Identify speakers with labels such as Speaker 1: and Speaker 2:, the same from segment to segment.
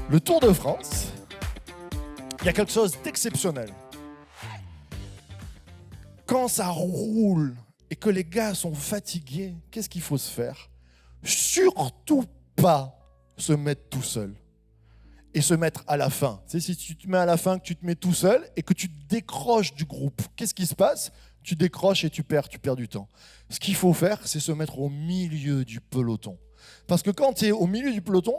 Speaker 1: Le Tour de France, il y a quelque chose d'exceptionnel. Quand ça roule et que les gars sont fatigués, qu'est-ce qu'il faut se faire? Surtout pas se mettre tout seul et se mettre à la fin. Tu sais, si tu te mets à la fin, que tu te mets tout seul et que tu te décroches du groupe, qu'est-ce qui se passe? Tu décroches et tu perds du temps. Ce qu'il faut faire, c'est se mettre au milieu du peloton. Parce que quand tu es au milieu du peloton,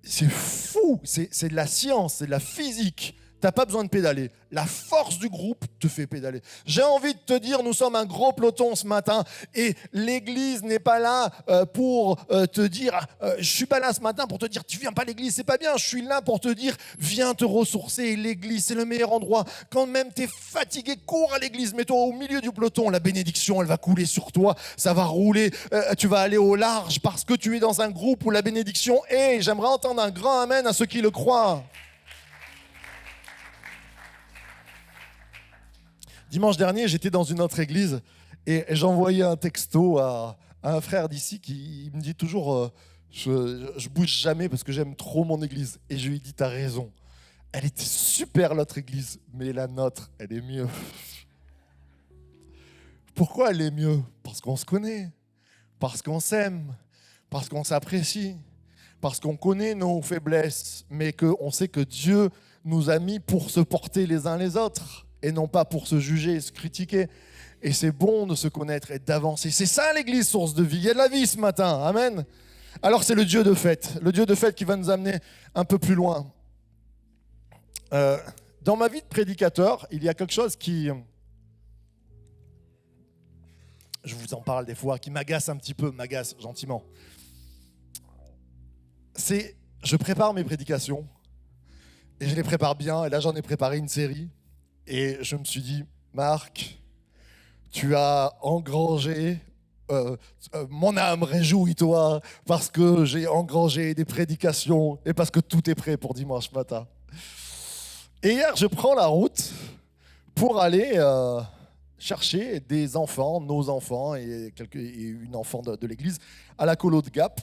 Speaker 1: c'est fou, c'est de la science, c'est de la physique. Tu n'as pas besoin de pédaler. La force du groupe te fait pédaler. J'ai envie de te dire, nous sommes un gros peloton ce matin et l'église n'est pas là pour te dire, je suis pas là ce matin pour te dire, tu viens pas à l'église, c'est pas bien. Je suis là pour te dire, viens te ressourcer. L'église, c'est le meilleur endroit. Quand même tu es fatigué, cours à l'église, mets-toi au milieu du peloton. La bénédiction, elle va couler sur toi, ça va rouler. Tu vas aller au large parce que tu es dans un groupe où la bénédiction est. J'aimerais entendre un grand amen à ceux qui le croient. Dimanche dernier, j'étais dans une autre église et j'envoyais un texto à un frère d'ici qui me dit toujours je bouge jamais parce que j'aime trop mon église. Et je lui ai dit, t'as raison. Elle était super l'autre église, mais la nôtre, elle est mieux. Pourquoi elle est mieux? Parce qu'on se connaît, parce qu'on s'aime, parce qu'on s'apprécie, parce qu'on connaît nos faiblesses, mais qu'on sait que Dieu nous a mis pour se porter les uns les autres. Et non pas pour se juger et se critiquer. Et c'est bon de se connaître et d'avancer. C'est ça l'église, source de vie. Il y a de la vie ce matin. Amen. Alors c'est le Dieu de fête. Le Dieu de fête qui va nous amener un peu plus loin. Dans ma vie de prédicateur, il y a quelque chose qui... Je vous en parle des fois, qui m'agace un petit peu, m'agace gentiment. C'est, je prépare mes prédications. Et je les prépare bien. Et là, j'en ai préparé une série. Et je me suis dit, Marc, tu as engrangé, mon âme, réjouis-toi, parce que j'ai engrangé des prédications et parce que tout est prêt pour dimanche matin. Et hier, je prends la route pour aller chercher des enfants, nos enfants et une enfant de l'église à la colo de Gap.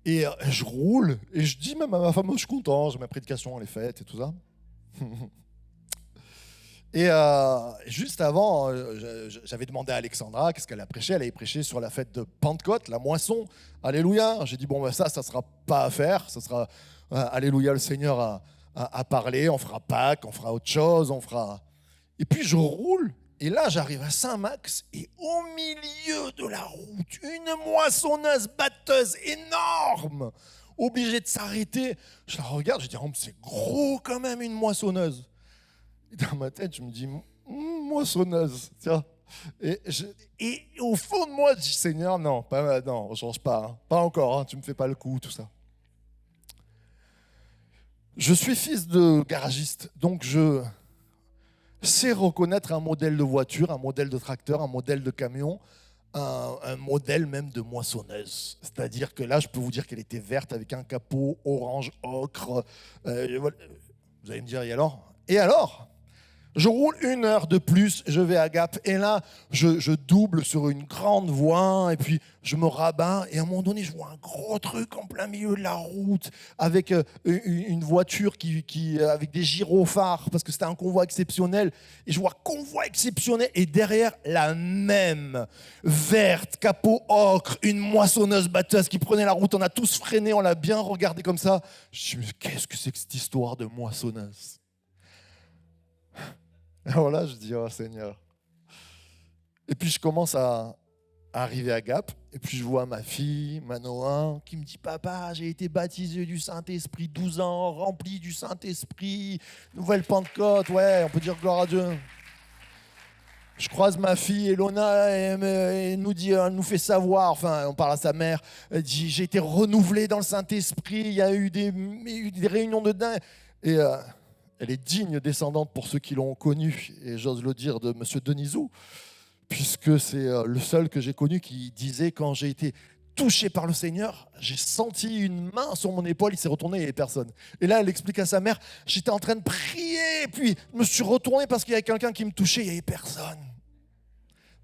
Speaker 1: Et je roule et je dis même à ma femme, je suis content, j'ai ma prédication, elle est faite et tout ça. Et juste avant, j'avais demandé à Alexandra qu'est-ce qu'elle a prêché. Elle avait prêché sur la fête de Pentecôte, la moisson. Alléluia. J'ai dit, bon, ben ça sera pas à faire. Ça sera, Alléluia, le Seigneur a parlé. On fera Pâques, on fera autre chose, on fera... Et puis je roule. Et là, j'arrive à Saint-Max. Et au milieu de la route, une moissonneuse batteuse énorme, obligée de s'arrêter. Je la regarde, je dis, oh, c'est gros quand même une moissonneuse. Et dans ma tête, je me dis, moissonneuse, tiens. Et au fond de moi, je dis, Seigneur, non, non, on change pas, hein, pas encore, hein, tu me fais pas le coup, tout ça. Je suis fils de garagiste, donc je sais reconnaître un modèle de voiture, un modèle de tracteur, un modèle de camion, un modèle même de moissonneuse. C'est-à-dire que là, je peux vous dire qu'elle était verte avec un capot orange, ocre. Vous allez me dire, et alors? Et alors? Je roule 1 heure de plus, je vais à Gap, et là, je double sur une grande voie, et puis je me rabats, et à un moment donné, je vois un gros truc en plein milieu de la route, avec une voiture avec des gyrophares, parce que c'était un convoi exceptionnel, et je vois convoi exceptionnel, et derrière, la même, verte, capot ocre, une moissonneuse batteuse qui prenait la route, on a tous freiné, on l'a bien regardé comme ça. Je me suis dit, qu'est-ce que c'est que cette histoire de moissonneuse? Alors là, je dis, oh Seigneur. Et puis je commence à arriver à Gap, et puis je vois ma fille, Manoa, qui me dit, papa, j'ai été baptisé du Saint-Esprit, 12 ans, rempli du Saint-Esprit, nouvelle Pentecôte, ouais, on peut dire gloire à Dieu. Je croise ma fille, Elona, et elle nous fait savoir, enfin, on parle à sa mère, elle dit, j'ai été renouvelé dans le Saint-Esprit, il y a eu des réunions de dingue. Et... elle est digne descendante pour ceux qui l'ont connue, et j'ose le dire de M. Denisou, puisque c'est le seul que j'ai connu qui disait, quand j'ai été touché par le Seigneur, j'ai senti une main sur mon épaule, il s'est retourné, il n'y avait personne. Et là, elle explique à sa mère, j'étais en train de prier, puis je me suis retourné parce qu'il y avait quelqu'un qui me touchait, il n'y avait personne.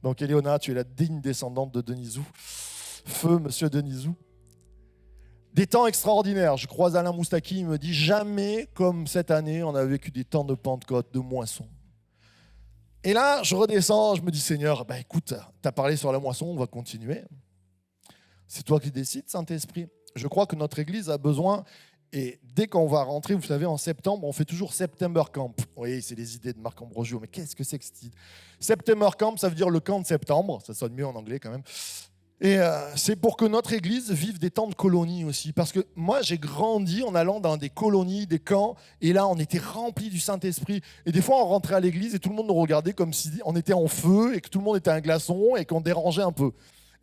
Speaker 1: Donc Éléona, tu es la digne descendante de Denisou. Feu, M. Denisou. Des temps extraordinaires. Je croise Alain Moustaki, il me dit jamais comme cette année, on a vécu des temps de Pentecôte, de moisson. Et là, je redescends, je me dis Seigneur, écoute, tu as parlé sur la moisson, on va continuer. C'est toi qui décides, Saint-Esprit. Je crois que notre Église a besoin, et dès qu'on va rentrer, vous savez, en septembre, on fait toujours September Camp. Oui, c'est les idées de Marc Ambrosio, mais qu'est-ce que c'est que cette idée ? September Camp, ça veut dire le camp de septembre, ça sonne mieux en anglais quand même. Et c'est pour que notre Église vive des temps de colonie aussi. Parce que moi, j'ai grandi en allant dans des colonies, des camps, et là, on était remplis du Saint-Esprit. Et des fois, on rentrait à l'église et tout le monde nous regardait comme si on était en feu et que tout le monde était un glaçon et qu'on dérangeait un peu.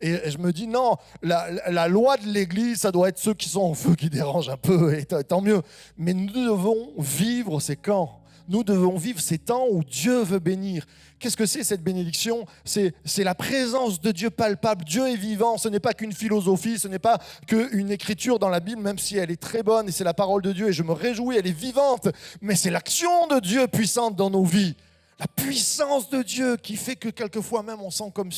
Speaker 1: Et je me dis, non, la loi de l'Église, ça doit être ceux qui sont en feu qui dérangent un peu, et tant mieux. Mais nous devons vivre ces camps. Nous devons vivre ces temps où Dieu veut bénir. Qu'est-ce que c'est cette bénédiction ? C'est la présence de Dieu palpable. Dieu est vivant, ce n'est pas qu'une philosophie, ce n'est pas qu'une écriture dans la Bible, même si elle est très bonne et c'est la parole de Dieu et je me réjouis, elle est vivante. Mais c'est l'action de Dieu puissante dans nos vies. La puissance de Dieu qui fait que quelquefois même on sent comme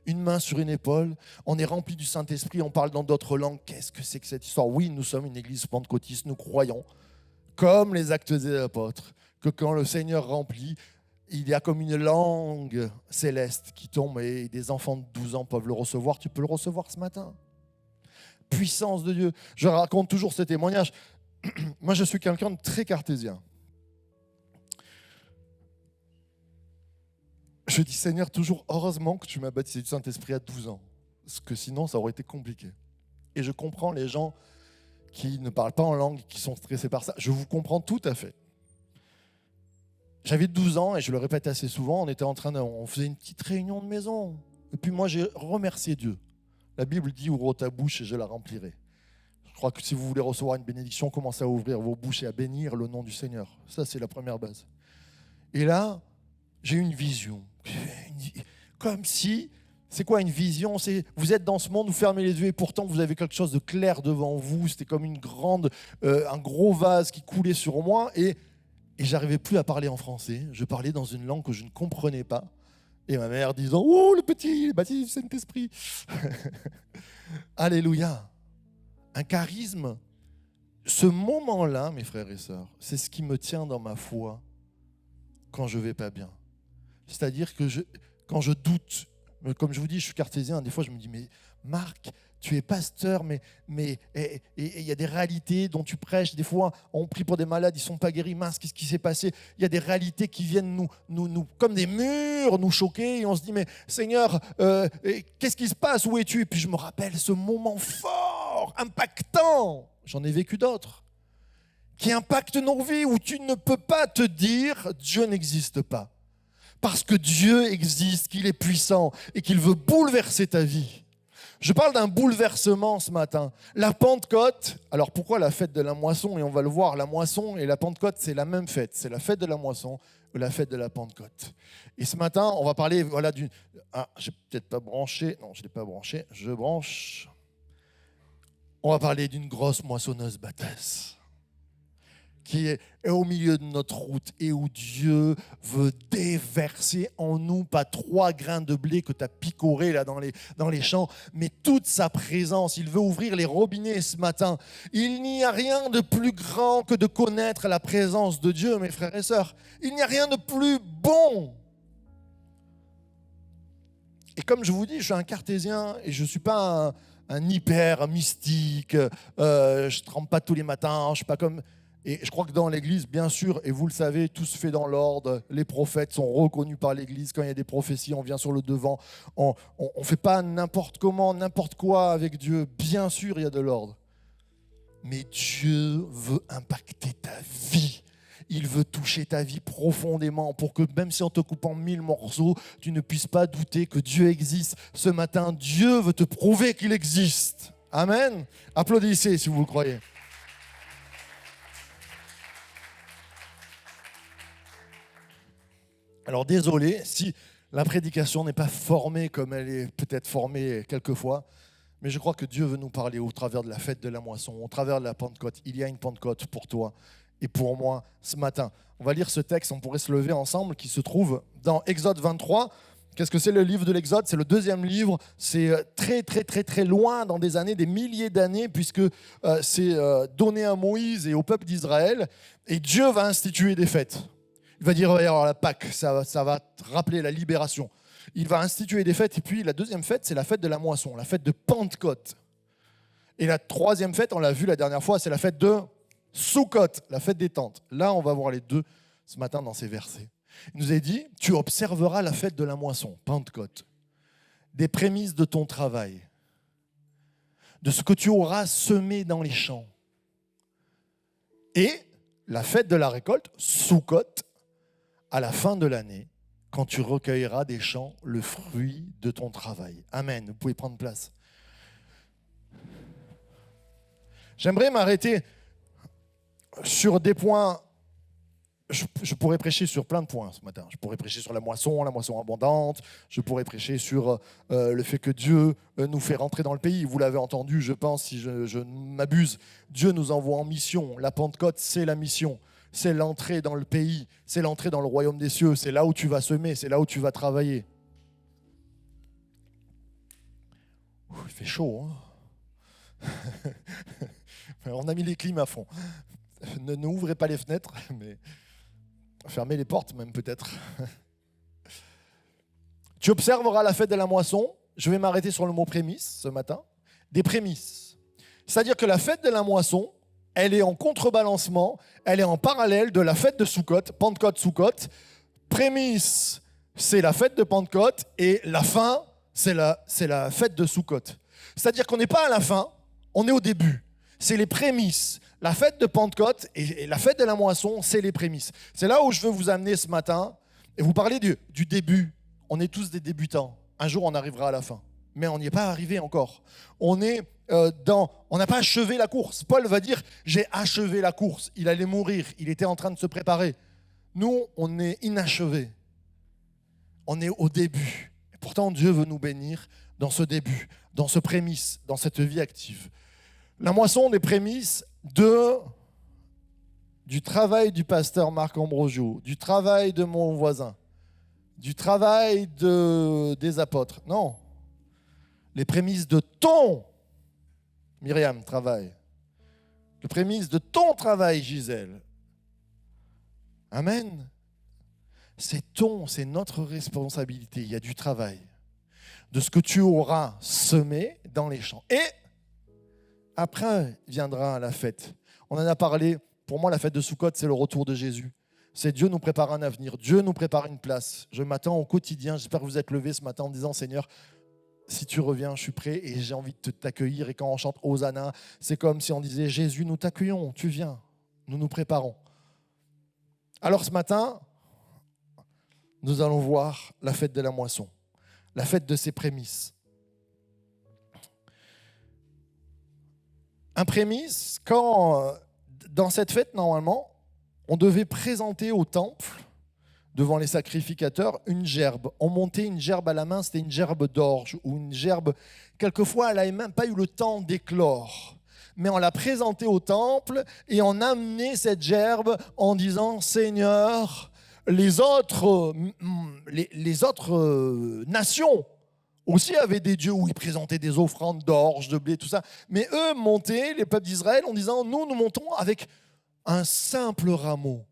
Speaker 1: une main sur une épaule. On est rempli du Saint-Esprit, on parle dans d'autres langues. Qu'est-ce que c'est que cette histoire ? Oui, nous sommes une église pentecôtiste, nous croyons, comme les Actes des Apôtres, que quand le Seigneur remplit, il y a comme une langue céleste qui tombe et des enfants de 12 ans peuvent le recevoir. Tu peux le recevoir ce matin. Puissance de Dieu. Je raconte toujours ce témoignage. Moi, je suis quelqu'un de très cartésien. Je dis, Seigneur, toujours heureusement que tu m'as baptisé du Saint-Esprit à 12 ans. Parce que sinon, ça aurait été compliqué. Et je comprends les gens qui ne parlent pas en langue, qui sont stressés par ça. Je vous comprends tout à fait. J'avais 12 ans et je le répète assez souvent, on faisait une petite réunion de maison. Et puis moi, j'ai remercié Dieu. La Bible dit, ouvre ta bouche et je la remplirai. Je crois que si vous voulez recevoir une bénédiction, commencez à ouvrir vos bouches et à bénir le nom du Seigneur. Ça, c'est la première base. Et là, j'ai eu une vision. Comme si, c'est quoi une vision ? C'est vous êtes dans ce monde, vous fermez les yeux et pourtant vous avez quelque chose de clair devant vous. C'était comme un gros vase qui coulait sur moi et j'arrivais plus à parler en français. Je parlais dans une langue que je ne comprenais pas. Et ma mère disant, oh le petit, baptisé du Saint-Esprit. Alléluia. Un charisme. Ce moment-là, mes frères et sœurs, c'est ce qui me tient dans ma foi quand je vais pas bien. C'est-à-dire que quand je doute, comme je vous dis, je suis cartésien, des fois je me dis, mais Marc, tu es pasteur, mais il y a des réalités dont tu prêches. Des fois, on prie pour des malades, ils ne sont pas guéris. Mince, qu'est-ce qui s'est passé ? Il y a des réalités qui viennent nous comme des murs, nous choquer. Et on se dit, mais Seigneur, qu'est-ce qui se passe ? Où es-tu ? Et puis je me rappelle ce moment fort, impactant. J'en ai vécu d'autres. Qui impactent nos vies, où tu ne peux pas te dire, Dieu n'existe pas. Parce que Dieu existe, qu'il est puissant et qu'il veut bouleverser ta vie. Je parle d'un bouleversement ce matin. La Pentecôte, alors pourquoi la fête de la moisson ? Et on va le voir, la moisson et la Pentecôte, c'est la même fête. C'est la fête de la moisson ou la fête de la Pentecôte. Et ce matin, on va parler d'une... Ah, j'ai peut-être pas branché. Non, je ne l'ai pas branché. Je branche. On va parler d'une grosse moissonneuse bâtesse qui est au milieu de notre route et où Dieu veut déverser en nous, pas 3 grains de blé que tu as picorés là dans les champs, mais toute sa présence. Il veut ouvrir les robinets ce matin. Il n'y a rien de plus grand que de connaître la présence de Dieu, mes frères et sœurs. Il n'y a rien de plus bon. Et comme je vous dis, je suis un cartésien et je ne suis pas un hyper mystique. Je ne trempe pas tous les matins, je ne suis pas comme... Et je crois que dans l'Église, bien sûr, et vous le savez, tout se fait dans l'ordre. Les prophètes sont reconnus par l'Église. Quand il y a des prophéties, on vient sur le devant. On ne fait pas n'importe comment, n'importe quoi avec Dieu. Bien sûr, il y a de l'ordre. Mais Dieu veut impacter ta vie. Il veut toucher ta vie profondément pour que même si on te coupe en 1000 morceaux, tu ne puisses pas douter que Dieu existe. Ce matin, Dieu veut te prouver qu'il existe. Amen. Applaudissez si vous le croyez. Alors désolé si la prédication n'est pas formée comme elle est peut-être formée quelquefois, mais je crois que Dieu veut nous parler au travers de la fête de la moisson, au travers de la Pentecôte. Il y a une Pentecôte pour toi et pour moi ce matin. On va lire ce texte, on pourrait se lever ensemble, qui se trouve dans Exode 23. Qu'est-ce que c'est le livre de l'Exode? C'est le deuxième livre. C'est très, très, très, très loin dans des années, des milliers d'années, puisque c'est donné à Moïse et au peuple d'Israël. Et Dieu va instituer des fêtes. Il va dire, ouais, alors la Pâque, ça va te rappeler la libération. Il va instituer des fêtes. Et puis la deuxième fête, c'est la fête de la moisson, la fête de Pentecôte. Et la troisième fête, on l'a vu la dernière fois, c'est la fête de Sukkot, la fête des tentes. Là, on va voir les deux ce matin dans ces versets. Il nous a dit, tu observeras la fête de la moisson, Pentecôte, des prémices de ton travail, de ce que tu auras semé dans les champs. Et la fête de la récolte, Sukkot, à la fin de l'année, quand tu recueilleras des champs le fruit de ton travail. Amen. Vous pouvez prendre place. J'aimerais m'arrêter sur des points. Je pourrais prêcher sur plein de points ce matin. Je pourrais prêcher sur la moisson abondante. Je pourrais prêcher sur le fait que Dieu nous fait rentrer dans le pays. Vous l'avez entendu, je pense, si je ne m'abuse. Dieu nous envoie en mission. La Pentecôte, c'est la mission. C'est l'entrée dans le pays. C'est l'entrée dans le royaume des cieux. C'est là où tu vas semer. C'est là où tu vas travailler. Il fait chaud, hein. On a mis les clims à fond. Ne ouvrez pas les fenêtres, mais fermez les portes même peut-être. Tu observeras la fête de la moisson. Je vais m'arrêter sur le mot prémisse ce matin. Des prémices. C'est-à-dire que la fête de la moisson, elle est en contrebalancement, elle est en parallèle de la fête de Sukkot, Pentecôte, Sukkot. Prémisse, c'est la fête de Pentecôte et la fin, c'est la fête de Sukkot. C'est-à-dire qu'on n'est pas à la fin, on est au début. C'est les prémices. La fête de Pentecôte et la fête de la moisson, c'est les prémices. C'est là où je veux vous amener ce matin et vous parler du début. On est tous des débutants. Un jour, on arrivera à la fin. Mais on n'y est pas arrivé encore. On n'a pas achevé la course. Paul va dire, j'ai achevé la course. Il allait mourir. Il était en train de se préparer. Nous, on est inachevés. On est au début. Et pourtant, Dieu veut nous bénir dans ce début, dans ce prémisse, dans cette vie active. La moisson des prémices du travail du pasteur Marc Ambrosio, du travail de mon voisin, du travail des apôtres. Non. Les prémices de ton, Myriam, travail. Les prémices de ton travail, Gisèle. Amen. C'est notre responsabilité. Il y a du travail. De ce que tu auras semé dans les champs. Et après viendra la fête. On en a parlé. Pour moi, la fête de Sukkot, c'est le retour de Jésus. C'est Dieu nous prépare un avenir. Dieu nous prépare une place. Je m'attends au quotidien. J'espère que vous êtes levés ce matin en disant, Seigneur, si tu reviens, je suis prêt et j'ai envie de t'accueillir. Et quand on chante Hosanna, c'est comme si on disait, Jésus, nous t'accueillons, tu viens. Nous nous préparons. Alors ce matin, nous allons voir la fête de la moisson. La fête de ses prémices. Un prémisse, dans cette fête, normalement, on devait présenter au temple, devant les sacrificateurs, une gerbe. On montait une gerbe à la main, c'était une gerbe d'orge, ou une gerbe, quelquefois, elle n'avait même pas eu le temps d'éclore. Mais on l'a présentée au temple et on amenait cette gerbe en disant, Seigneur, les autres nations aussi avaient des dieux où ils présentaient des offrandes d'orge, de blé, tout ça. Mais eux montaient, les peuples d'Israël, en disant, nous montons avec un simple rameau.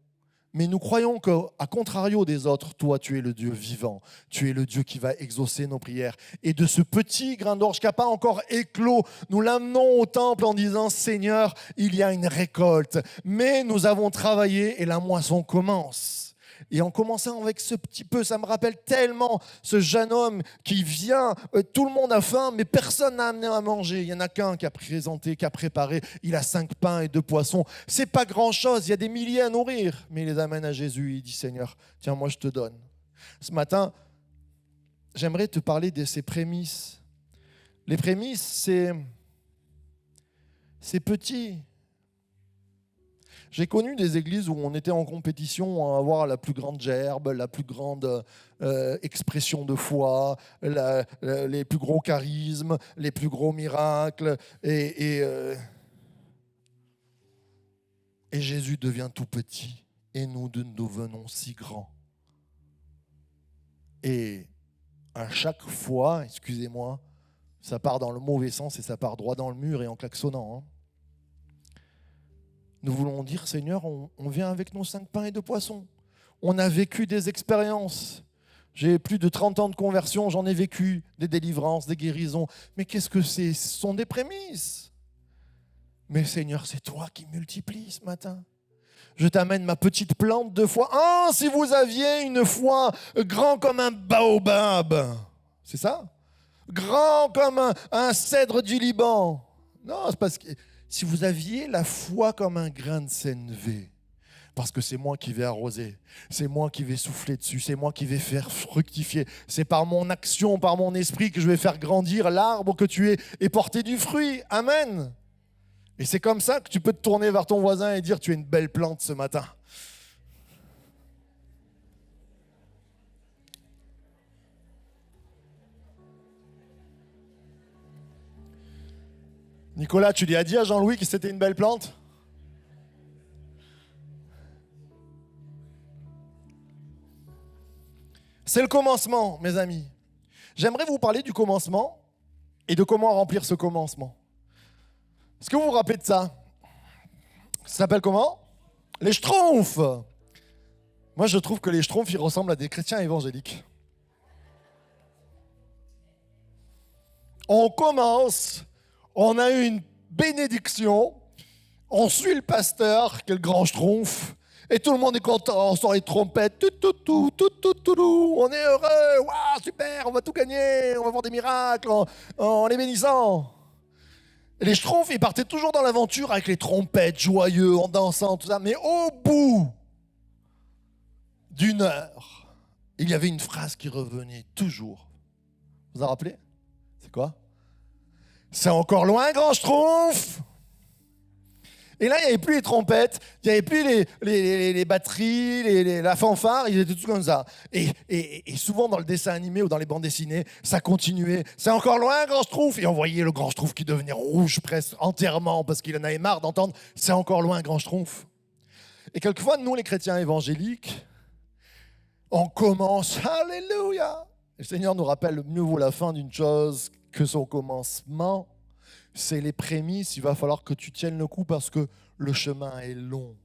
Speaker 1: Mais nous croyons qu'à contrario des autres, toi, tu es le Dieu vivant. Tu es le Dieu qui va exaucer nos prières. Et de ce petit grain d'orge qui n'a pas encore éclos, nous l'amenons au temple en disant, Seigneur, il y a une récolte. Mais nous avons travaillé et la moisson commence. Et en commençant avec ce petit peu, ça me rappelle tellement ce jeune homme qui vient, tout le monde a faim, mais personne n'a amené à manger. Il n'y en a qu'un qui a présenté, qui a préparé. Il a 5 pains et 2 poissons. C'est pas grand-chose, il y a des milliers à nourrir. Mais il les amène à Jésus, il dit, Seigneur, tiens, moi je te donne. Ce matin, j'aimerais te parler de ces prémices. Les prémices, c'est petit. J'ai connu des églises où on était en compétition à avoir la plus grande gerbe, la plus grande expression de foi, les plus gros charismes, les plus gros miracles. Et Jésus devient tout petit et nous devenons si grands. Et à chaque fois, excusez-moi, ça part dans le mauvais sens et ça part droit dans le mur et en klaxonnant. Hein. Nous voulons dire, Seigneur, on vient avec nos 5 pains et 2 poissons. On a vécu des expériences. J'ai plus de 30 ans de conversion, j'en ai vécu des délivrances, des guérisons. Mais qu'est-ce que c'est? Ce sont des prémices. Mais Seigneur, c'est toi qui multiplies ce matin. Je t'amène ma petite plante de foi. Ah, si vous aviez une foi grand comme un baobab. C'est ça? Grand comme un cèdre du Liban. Non, c'est parce que si vous aviez la foi comme un grain de sénévé, parce que c'est moi qui vais arroser, c'est moi qui vais souffler dessus, c'est moi qui vais faire fructifier, c'est par mon action, par mon esprit que je vais faire grandir l'arbre que tu es et porter du fruit. Amen. Et c'est comme ça que tu peux te tourner vers ton voisin et dire tu es une belle plante ce matin. Nicolas, tu lui as dit à Jean-Louis que c'était une belle plante? C'est le commencement, mes amis. J'aimerais vous parler du commencement et de comment remplir ce commencement. Est-ce que vous vous rappelez de ça? Ça s'appelle comment? Les Schtroumpfs. Moi, je trouve que les Schtroumpfs, ils ressemblent à des chrétiens évangéliques. On commence, on a eu une bénédiction, on suit le pasteur, qui est le grand Schtroumpf, et tout le monde est content, on sort les trompettes, on est heureux, waouh, super, on va tout gagner, on va voir des miracles en les bénissant. Et les Schtroumpfs, ils partaient toujours dans l'aventure avec les trompettes, joyeux, en dansant, tout ça, mais au bout d'une heure, il y avait une phrase qui revenait toujours. Vous vous en rappelez? C'est quoi? C'est encore loin, grand Schtroumpf! Et là, il n'y avait plus les trompettes, il n'y avait plus les batteries, la fanfare, ils étaient tous comme ça. Et souvent, dans le dessin animé ou dans les bandes dessinées, ça continuait. C'est encore loin, grand Schtroumpf! Et on voyait le grand Schtroumpf qui devenait rouge presque entièrement parce qu'il en avait marre d'entendre « C'est encore loin, grand Schtroumpf ». Et quelquefois, nous, les chrétiens évangéliques, on commence « Alléluia ». Le Seigneur nous rappelle mieux vaut la fin d'une chose que son commencement. C'est les prémices, il va falloir que tu tiennes le coup parce que le chemin est long.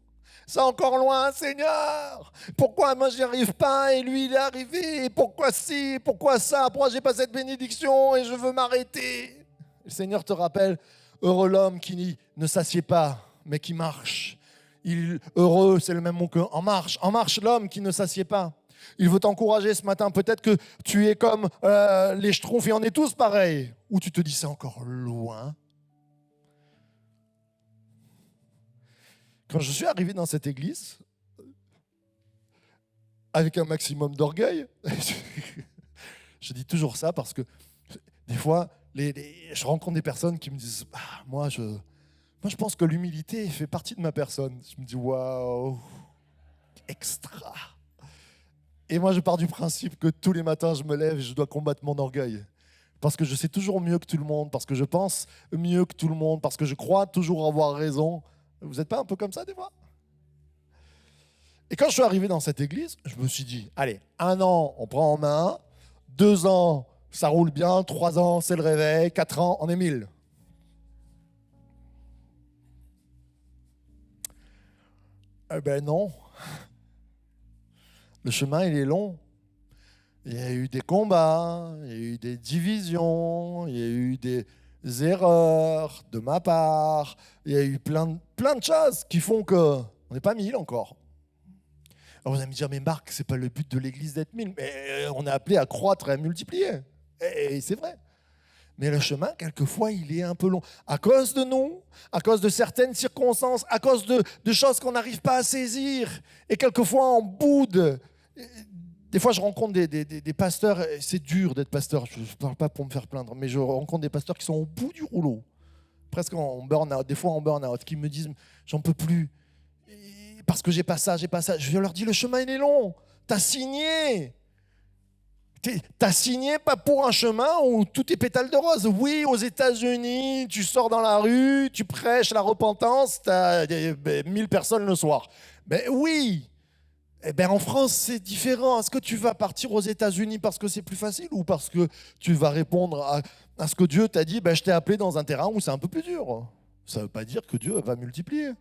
Speaker 1: C'est encore loin, Seigneur. Pourquoi moi j'y arrive pas et lui il est arrivé? Pourquoi ci? Pourquoi ça? Pourquoi j'ai pas cette bénédiction et je veux m'arrêter? Le Seigneur te rappelle, heureux l'homme qui ne s'assied pas, mais qui marche. Heureux, c'est le même mot que en marche. En marche l'homme qui ne s'assied pas. Il veut t'encourager ce matin. Peut-être que tu es comme les Schtroumpfs et on est tous pareils. Ou tu te dis c'est encore loin. Quand je suis arrivé dans cette église, avec un maximum d'orgueil, je dis toujours ça parce que des fois, je rencontre des personnes qui me disent moi, je pense que l'humilité fait partie de ma personne. Je me dis waouh, extra. Et moi, je pars du principe que tous les matins, je me lève et je dois combattre mon orgueil. Parce que je sais toujours mieux que tout le monde, parce que je pense mieux que tout le monde, parce que je crois toujours avoir raison. Vous n'êtes pas un peu comme ça des fois? Et quand je suis arrivé dans cette église, je me suis dit, allez, 1 an, on prend en main, 2 ans, ça roule bien, 3 ans, c'est le réveil, 4 ans, on est 1000. Eh ben non. Le chemin, il est long. Il y a eu des combats, il y a eu des divisions, il y a eu des erreurs de ma part, il y a eu plein de choses qui font qu'on n'est pas 1000 encore. Alors vous allez me dire, mais Marc, c'est pas le but de l'église d'être 1000, mais on est appelé à croître et à multiplier. Et c'est vrai. Mais le chemin, quelquefois, il est un peu long. À cause de nous, à cause de certaines circonstances, à cause de choses qu'on n'arrive pas à saisir. Et quelquefois, on boude. Des fois, je rencontre des pasteurs, c'est dur d'être pasteur, je ne parle pas pour me faire plaindre, mais je rencontre des pasteurs qui sont au bout du rouleau, presque en burn-out, des fois en burn-out, qui me disent « j'en peux plus, parce que j'ai pas ça. » Je leur dis « le chemin, il est long, t'as signé. T'as signé pas pour un chemin où tout est pétales de rose. Oui, aux États-Unis, tu sors dans la rue, tu prêches la repentance, t'as 1000 personnes le soir. Mais oui. Eh bien, en France, c'est différent. Est-ce que tu vas partir aux États-Unis parce que c'est plus facile ou parce que tu vas répondre à ce que Dieu t'a dit, je t'ai appelé dans un terrain où c'est un peu plus dur. Ça ne veut pas dire que Dieu va multiplier.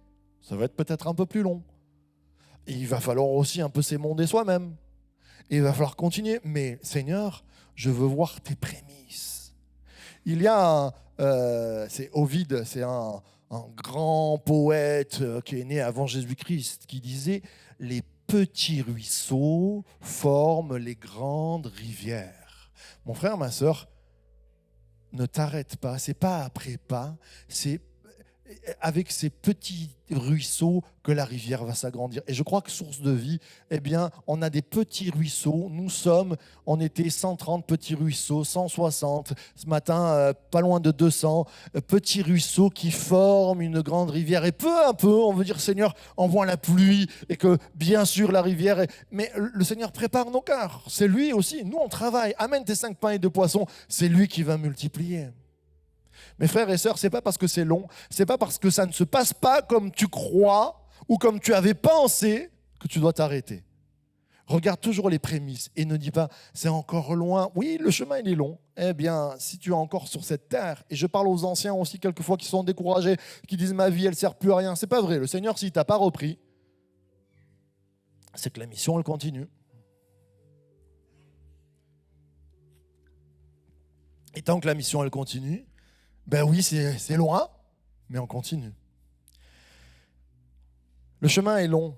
Speaker 1: Ça va être peut-être un peu plus long. Et il va falloir aussi un peu s'émonder soi-même. Et il va falloir continuer. Mais Seigneur, je veux voir tes prémices. Il y a c'est Ovide, c'est un grand poète qui est né avant Jésus-Christ, qui disait « Les petits ruisseaux forment les grandes rivières ». Mon frère, ma sœur, ne t'arrête pas, c'est pas après pas, c'est avec ces petits ruisseaux que la rivière va s'agrandir. Et je crois que source de vie, eh bien, on a des petits ruisseaux. On était 130 petits ruisseaux, 160, ce matin, pas loin de 200 petits ruisseaux qui forment une grande rivière. Et peu à peu, on veut dire, Seigneur, envoie la pluie et que, bien sûr, la rivière... Mais le Seigneur prépare nos cœurs. C'est lui aussi. Nous, on travaille. Amène tes 5 pains et 2 poissons. C'est lui qui va multiplier. Mes frères et sœurs, ce n'est pas parce que c'est long, ce n'est pas parce que ça ne se passe pas comme tu crois ou comme tu avais pensé que tu dois t'arrêter. Regarde toujours les prémices et ne dis pas « c'est encore loin ». Oui, le chemin il est long. Eh bien, si tu es encore sur cette terre, et je parle aux anciens aussi quelquefois qui sont découragés, qui disent « ma vie elle ne sert plus à rien ». Ce n'est pas vrai. Le Seigneur, s'il ne t'a pas repris, c'est que la mission elle continue. Et tant que la mission elle continue, ben oui, c'est loin, mais on continue. Le chemin est long.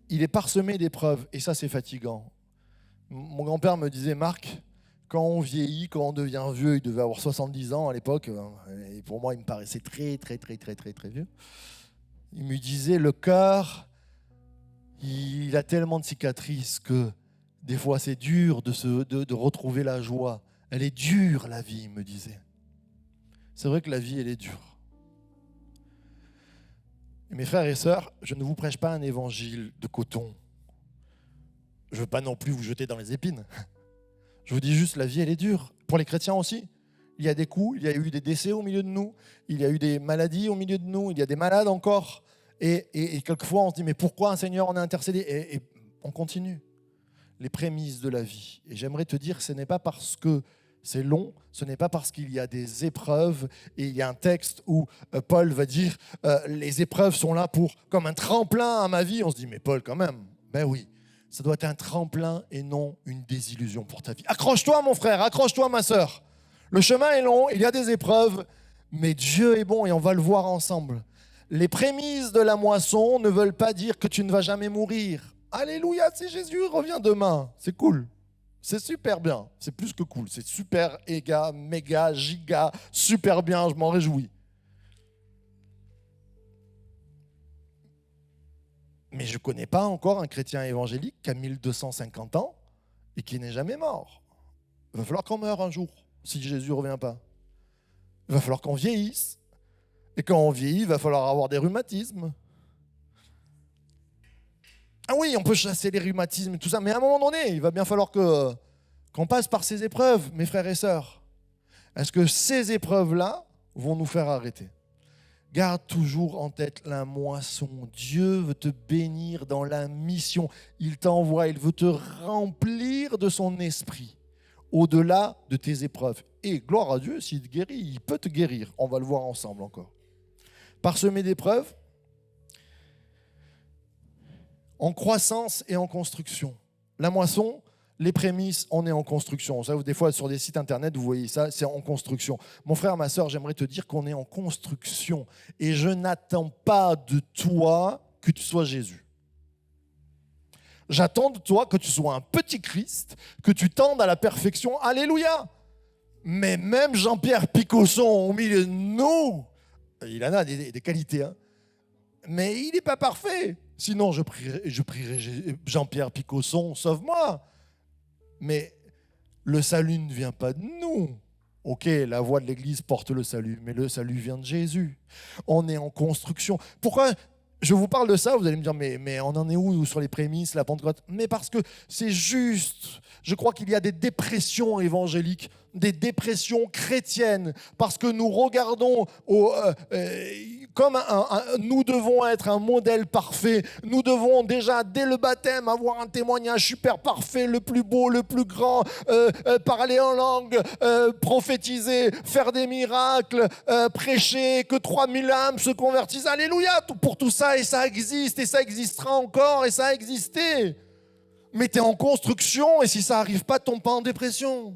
Speaker 1: Il est parsemé d'épreuves, et ça, c'est fatigant. Mon grand-père me disait, Marc, quand on vieillit, quand on devient vieux, il devait avoir 70 ans à l'époque, et pour moi, il me paraissait très vieux. Il me disait, le cœur, il a tellement de cicatrices que des fois, c'est dur de retrouver la joie. Elle est dure, la vie, il me disait. C'est vrai que la vie, elle est dure. Et mes frères et sœurs, je ne vous prêche pas un évangile de coton. Je ne veux pas non plus vous jeter dans les épines. Je vous dis juste, la vie, elle est dure. Pour les chrétiens aussi. Il y a des coups, il y a eu des décès au milieu de nous, il y a eu des maladies au milieu de nous, il y a des malades encore. Et quelquefois, on se dit, mais pourquoi, Seigneur, on a intercédé ? Et on continue. Les prémices de la vie. Et j'aimerais te dire, ce n'est pas parce que c'est long, ce n'est pas parce qu'il y a des épreuves, et il y a un texte où Paul va dire les épreuves sont là comme un tremplin à ma vie. On se dit, mais Paul, quand même, ben oui, ça doit être un tremplin et non une désillusion pour ta vie. Accroche-toi, mon frère, accroche-toi, ma sœur. Le chemin est long, il y a des épreuves, mais Dieu est bon et on va le voir ensemble. Les prémices de la moisson ne veulent pas dire que tu ne vas jamais mourir. Alléluia, si Jésus revient demain, c'est cool. C'est super bien, c'est plus que cool, c'est super, méga, giga, super bien, je m'en réjouis. Mais je ne connais pas encore un chrétien évangélique qui a 1250 ans et qui n'est jamais mort. Il va falloir qu'on meure un jour, si Jésus ne revient pas. Il va falloir qu'on vieillisse. Et quand on vieillit, il va falloir avoir des rhumatismes. Ah oui, on peut chasser les rhumatismes et tout ça, mais à un moment donné, il va bien falloir qu'on passe par ces épreuves, mes frères et sœurs. Est-ce que ces épreuves-là vont nous faire arrêter ? Garde toujours en tête la moisson. Dieu veut te bénir dans la mission. Il t'envoie, il veut te remplir de son esprit, au-delà de tes épreuves. Et gloire à Dieu, s'il te guérit, il peut te guérir. On va le voir ensemble encore. Parsemé d'épreuves, en croissance et en construction. La moisson, les prémices, on est en construction. Ça, des fois, sur des sites internet, vous voyez ça, c'est en construction. Mon frère, ma sœur, j'aimerais te dire qu'on est en construction. Et je n'attends pas de toi que tu sois Jésus. J'attends de toi que tu sois un petit Christ, que tu tendes à la perfection. Alléluia! Mais même Jean-Pierre Picosson, au milieu de nous, il en a des qualités, hein, mais il n'est pas parfait. Sinon, je prierai Jean-Pierre Picosson, sauve-moi. Mais le salut ne vient pas de nous. Ok, la voix de l'Église porte le salut, mais le salut vient de Jésus. On est en construction. Pourquoi je vous parle de ça? Vous allez me dire, mais on en est où sur les prémices, la Pentecôte? Mais parce que c'est juste. Je crois qu'il y a des dépressions évangéliques, des dépressions chrétiennes, parce que nous regardons Comme nous devons être un modèle parfait, nous devons déjà, dès le baptême, avoir un témoignage super parfait, le plus beau, le plus grand, parler en langue, prophétiser, faire des miracles, prêcher, que 3000 âmes se convertissent. Alléluia pour tout ça, et ça existe, et ça existera encore, et ça a existé. Mais tu es en construction, et si ça n'arrive pas, tombe pas en dépression.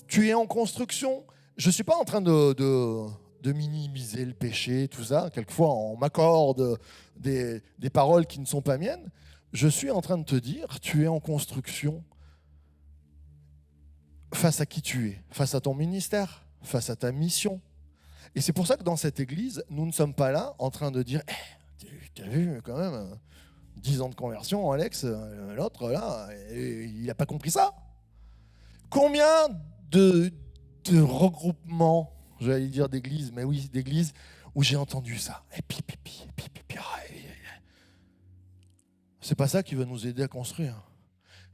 Speaker 1: Tu es en construction. Je ne suis pas en train de minimiser le péché, tout ça. Quelquefois, on m'accorde des paroles qui ne sont pas miennes. Je suis en train de te dire, tu es en construction face à qui tu es, face à ton ministère, face à ta mission. Et c'est pour ça que dans cette église, nous ne sommes pas là en train de dire t'as vu quand même 10 ans de conversion, Alex, l'autre là, il n'a pas compris ça. Combien de regroupements, j'allais dire d'églises, mais oui, d'églises, où j'ai entendu ça. Et puis. C'est pas ça qui va nous aider à construire.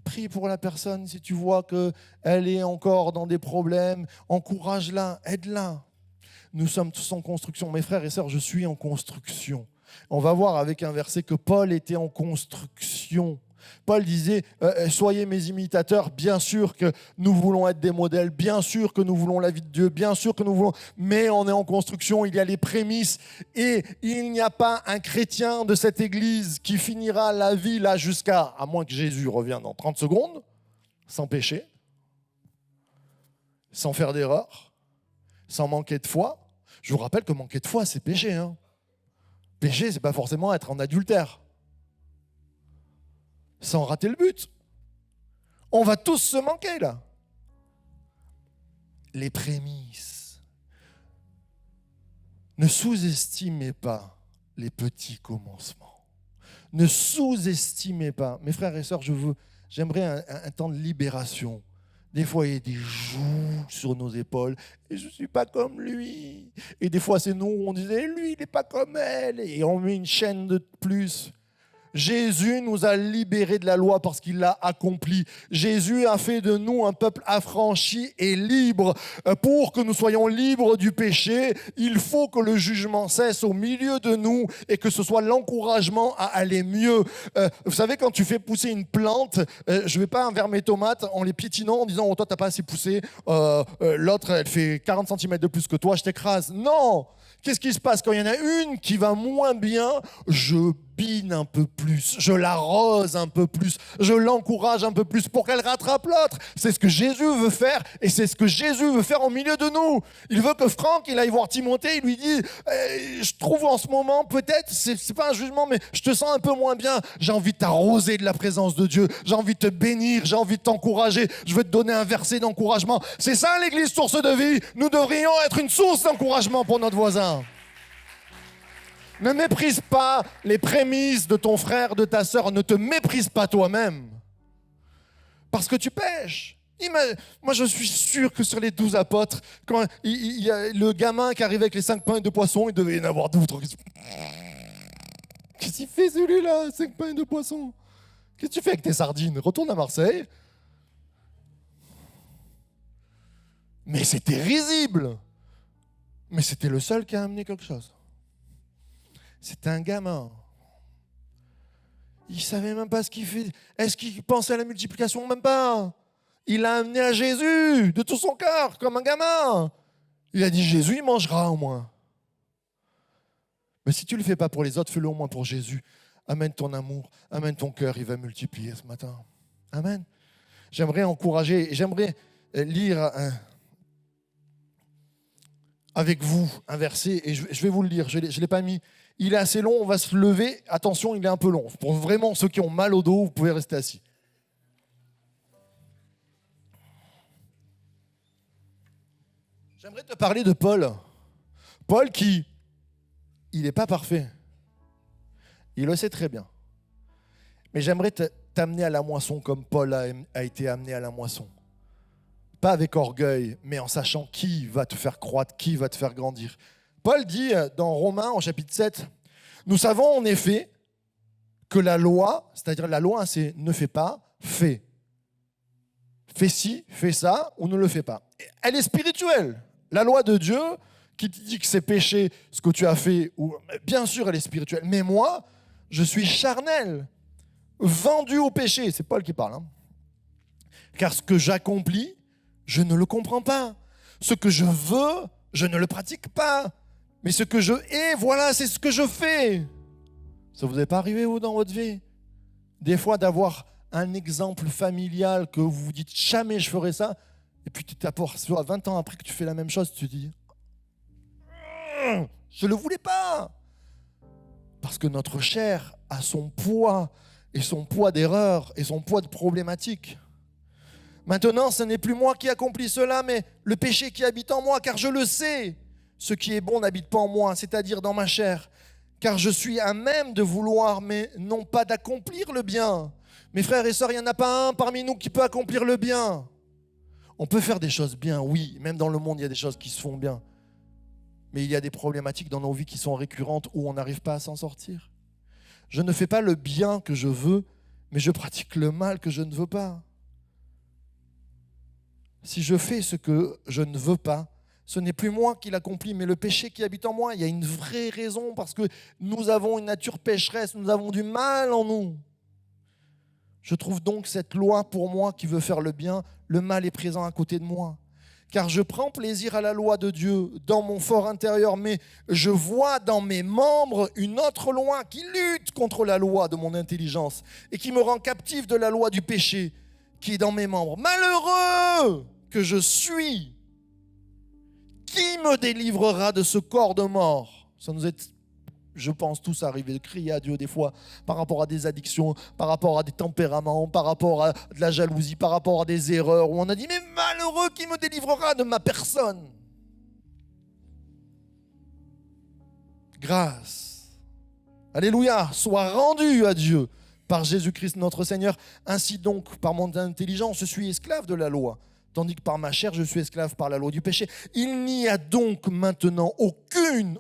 Speaker 1: Prie pour la personne si tu vois qu'elle est encore dans des problèmes, encourage-la, aide-la. Nous sommes tous en construction. Mes frères et sœurs, je suis en construction. On va voir avec un verset que Paul était en construction. Paul disait, soyez mes imitateurs, bien sûr que nous voulons être des modèles, bien sûr que nous voulons la vie de Dieu, bien sûr que nous voulons, mais on est en construction, il y a les prémices, et il n'y a pas un chrétien de cette église qui finira la vie là à moins que Jésus revienne dans 30 secondes, sans péché, sans faire d'erreur, sans manquer de foi. Je vous rappelle que manquer de foi, c'est péché. Hein. Péché, c'est pas forcément être en adultère. Sans rater le but. On va tous se manquer là. Les prémices. Ne sous-estimez pas les petits commencements. Ne sous-estimez pas. Mes frères et sœurs, j'aimerais un temps de libération. Des fois, il y a des jougs sur nos épaules. Et je ne suis pas comme lui. Et des fois, c'est nous, on disait, lui, il n'est pas comme elle. Et on met une chaîne de plus. Jésus nous a libérés de la loi parce qu'il l'a accompli. Jésus a fait de nous un peuple affranchi et libre. Pour que nous soyons libres du péché, il faut que le jugement cesse au milieu de nous et que ce soit l'encouragement à aller mieux. Vous savez, quand tu fais pousser une plante, je ne vais pas envers mes tomates en les piétinant en disant « Oh, toi, tu n'as pas assez poussé. L'autre, elle fait 40 cm de plus que toi, je t'écrase. » Non! Qu'est-ce qui se passe quand il y en a une qui va moins bien? Je bine un peu plus, je l'arrose un peu plus, je l'encourage un peu plus pour qu'elle rattrape l'autre. C'est ce que Jésus veut faire et c'est ce que Jésus veut faire au milieu de nous. Il veut que Franck, il aille voir Timothée, il lui dit je trouve en ce moment, peut-être, c'est pas un jugement, mais je te sens un peu moins bien. J'ai envie de t'arroser de la présence de Dieu, j'ai envie de te bénir, j'ai envie de t'encourager, je veux te donner un verset d'encouragement. C'est ça l'église source de vie. Nous devrions être une source d'encouragement pour notre voisin. Ne méprise pas les prémices de ton frère, de ta sœur. Ne te méprise pas toi-même. Parce que tu pèches. Moi, je suis sûr que sur les 12 apôtres, quand il y a le gamin qui arrivait avec les 5 pains et 2 poissons, il devait y en avoir d'autres. Qu'est-ce qu'il fait celui-là, 5 pains et 2 poissons? Qu'est-ce que tu fais avec tes sardines? Retourne à Marseille. Mais c'était risible. Mais c'était le seul qui a amené quelque chose. C'était un gamin. Il ne savait même pas ce qu'il fait. Est-ce qu'il pensait à la multiplication? Même pas. Il l'a amené à Jésus de tout son cœur, comme un gamin. Il a dit, Jésus, il mangera au moins. Mais si tu ne le fais pas pour les autres, fais-le au moins pour Jésus. Amène ton amour, amène ton cœur, il va multiplier ce matin. Amen. J'aimerais encourager, j'aimerais lire avec vous un verset, et je vais vous le lire, je ne l'ai pas mis. Il est assez long, on va se lever. Attention, il est un peu long. Pour vraiment ceux qui ont mal au dos, vous pouvez rester assis. J'aimerais te parler de Paul. Paul qui, il n'est pas parfait. Il le sait très bien. Mais j'aimerais t'amener à la moisson comme Paul a été amené à la moisson. Pas avec orgueil, mais en sachant qui va te faire croître, qui va te faire grandir. Paul dit dans Romains, au chapitre 7, « Nous savons en effet que la loi, c'est-à-dire la loi, c'est ne fais pas, fais. Fais ci, fais ça, ou ne le fais pas. Elle est spirituelle. La loi de Dieu qui te dit que c'est péché ce que tu as fait, ou, bien sûr elle est spirituelle, mais moi, je suis charnel, vendu au péché. C'est Paul qui parle. Car ce que j'accomplis, je ne le comprends pas. Ce que je veux, je ne le pratique pas. Mais ce que je hais, voilà, c'est ce que je fais. Ça vous est pas arrivé, vous, dans votre vie? Des fois, d'avoir un exemple familial que vous vous dites jamais je ferai ça, et puis tu t'aperçois 20 ans après que tu fais la même chose, tu te dis je ne le voulais pas. Parce que notre chair a son poids, et son poids d'erreur, et son poids de problématique. Maintenant, ce n'est plus moi qui accomplis cela, mais le péché qui habite en moi, car je le sais. Ce qui est bon n'habite pas en moi, c'est-à-dire dans ma chair. Car je suis à même de vouloir, mais non pas d'accomplir le bien. Mes frères et sœurs, il n'y en a pas un parmi nous qui peut accomplir le bien. On peut faire des choses bien, oui. Même dans le monde, il y a des choses qui se font bien. Mais il y a des problématiques dans nos vies qui sont récurrentes où on n'arrive pas à s'en sortir. Je ne fais pas le bien que je veux, mais je pratique le mal que je ne veux pas. Si je fais ce que je ne veux pas, ce n'est plus moi qui l'accomplis, mais le péché qui habite en moi. Il y a une vraie raison, parce que nous avons une nature pécheresse, nous avons du mal en nous. Je trouve donc cette loi pour moi qui veut faire le bien, le mal est présent à côté de moi. Car je prends plaisir à la loi de Dieu dans mon fort intérieur, mais je vois dans mes membres une autre loi qui lutte contre la loi de mon intelligence et qui me rend captif de la loi du péché qui est dans mes membres. Malheureux que je suis! Qui me délivrera de ce corps de mort? Ça nous est, je pense, tous arrivés de crier à Dieu des fois par rapport à des addictions, par rapport à des tempéraments, par rapport à de la jalousie, par rapport à des erreurs, où on a dit, mais malheureux qui me délivrera de ma personne? Grâce, alléluia, soit rendue à Dieu par Jésus-Christ notre Seigneur. Ainsi donc, par mon intelligence, je suis esclave de la loi, tandis que par ma chair, je suis esclave par la loi du péché. Il n'y a donc maintenant aucune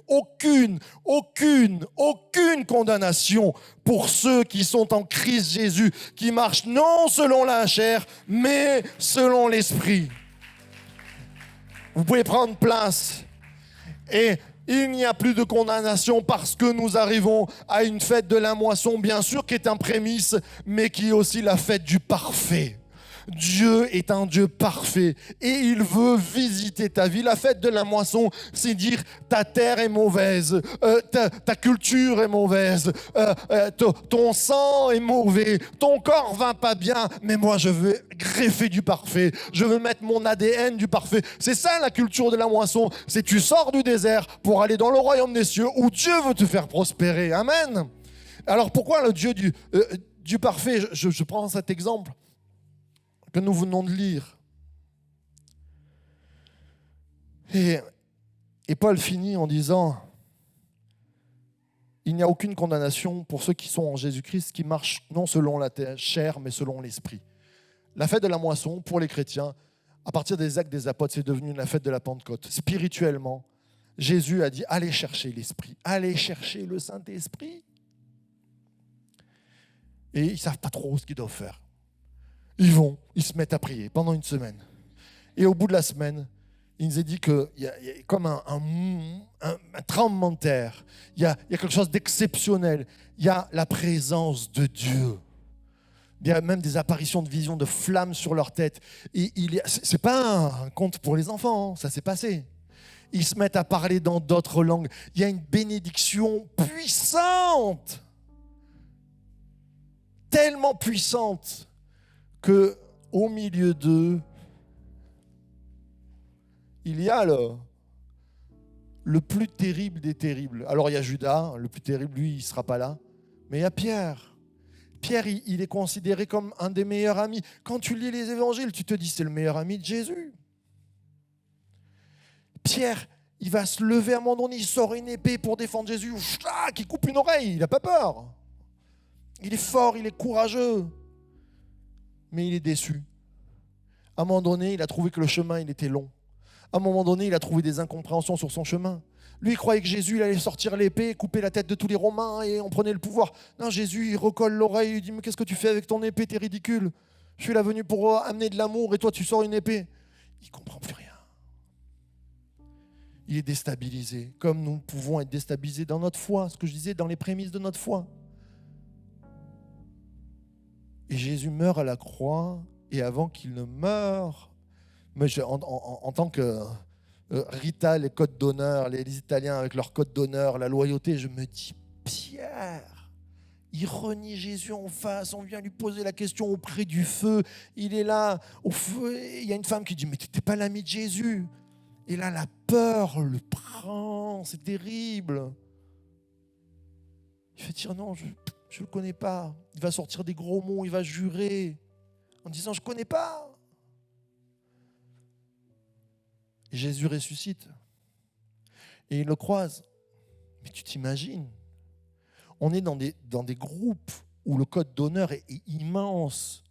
Speaker 1: condamnation pour ceux qui sont en Christ Jésus, qui marchent non selon la chair, mais selon l'Esprit. Vous pouvez prendre place. Et il n'y a plus de condamnation parce que nous arrivons à une fête de la moisson, bien sûr, qui est un prémisse, mais qui est aussi la fête du parfait. Dieu est un Dieu parfait et il veut visiter ta vie. La fête de la moisson, c'est dire ta terre est mauvaise, ta culture est mauvaise, ton sang est mauvais, ton corps va pas bien, mais moi je veux greffer du parfait, je veux mettre mon ADN du parfait. C'est ça la culture de la moisson, c'est tu sors du désert pour aller dans le royaume des cieux où Dieu veut te faire prospérer. Amen. Alors pourquoi le Dieu du parfait? Je prends cet exemple que nous venons de lire. Et Paul finit en disant, il n'y a aucune condamnation pour ceux qui sont en Jésus-Christ, qui marchent non selon la chair, mais selon l'esprit. La fête de la moisson, pour les chrétiens, à partir des actes des apôtres, c'est devenu la fête de la Pentecôte. Spirituellement, Jésus a dit, allez chercher l'esprit, allez chercher le Saint-Esprit. Et ils ne savent pas trop ce qu'ils doivent faire. Ils se mettent à prier pendant une semaine. Et au bout de la semaine, il nous est dit qu'il y a comme un tremblement de terre. Il y a quelque chose d'exceptionnel. Il y a la présence de Dieu. Il y a même des apparitions de visions de flammes sur leur tête. Et ce n'est pas un conte pour les enfants, ça s'est passé. Ils se mettent à parler dans d'autres langues. Il y a une bénédiction puissante. Tellement puissante qu'au milieu d'eux, il y a le plus terrible des terribles. Alors il y a Judas, le plus terrible, lui, il ne sera pas là. Mais il y a Pierre. Pierre, il est considéré comme un des meilleurs amis. Quand tu lis les évangiles, tu te dis, c'est le meilleur ami de Jésus. Pierre, il va se lever à un moment donné, il sort une épée pour défendre Jésus, qui coupe une oreille, il n'a pas peur. Il est fort, il est courageux. Mais il est déçu. À un moment donné, il a trouvé que le chemin, il était long. À un moment donné, il a trouvé des incompréhensions sur son chemin. Lui, il croyait que Jésus il allait sortir l'épée, couper la tête de tous les Romains et on prenait le pouvoir. Non, Jésus, il recolle l'oreille, il dit, mais qu'est-ce que tu fais avec ton épée? T'es ridicule. Je suis là venu pour amener de l'amour et toi, tu sors une épée. Il ne comprend plus rien. il est déstabilisé, comme nous pouvons être déstabilisés dans notre foi, ce que je disais, dans les prémices de notre foi. Et Jésus meurt à la croix, et avant qu'il ne meure, en tant que Rita, les codes d'honneur, les Italiens avec leur code d'honneur, la loyauté, je me dis, Pierre, il renie Jésus en face, on vient lui poser la question auprès du feu, il est là, au feu, il y a une femme qui dit, mais tu n'étais pas l'ami de Jésus. Et là, la peur le prend, c'est terrible. Il fait dire, non, je ne le connais pas. Il va sortir des gros mots, il va jurer, en disant, je ne connais pas. Et Jésus ressuscite. Et il le croise. Mais tu t'imagines, on est dans des groupes où le code d'honneur est immense.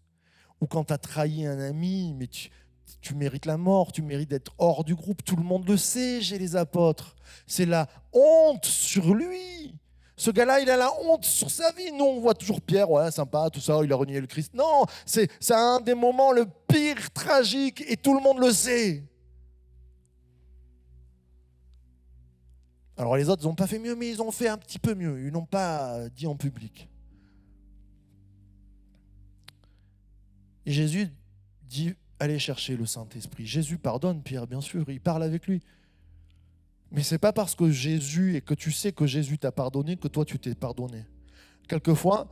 Speaker 1: Où quand tu as trahi un ami, mais tu mérites la mort, tu mérites d'être hors du groupe. Tout le monde le sait chez les apôtres. C'est la honte sur lui. Ce gars-là, il a la honte sur sa vie. Nous, on voit toujours Pierre, ouais, sympa, tout ça, il a renié le Christ. Non, c'est un des moments le pire tragique et tout le monde le sait. Alors les autres n'ont pas fait mieux, mais ils ont fait un petit peu mieux. Ils n'ont pas dit en public. Et Jésus dit, allez chercher le Saint-Esprit. Jésus pardonne Pierre, bien sûr, il parle avec lui. Mais ce n'est pas parce que Jésus, et que tu sais que Jésus t'a pardonné, que toi tu t'es pardonné. Quelquefois,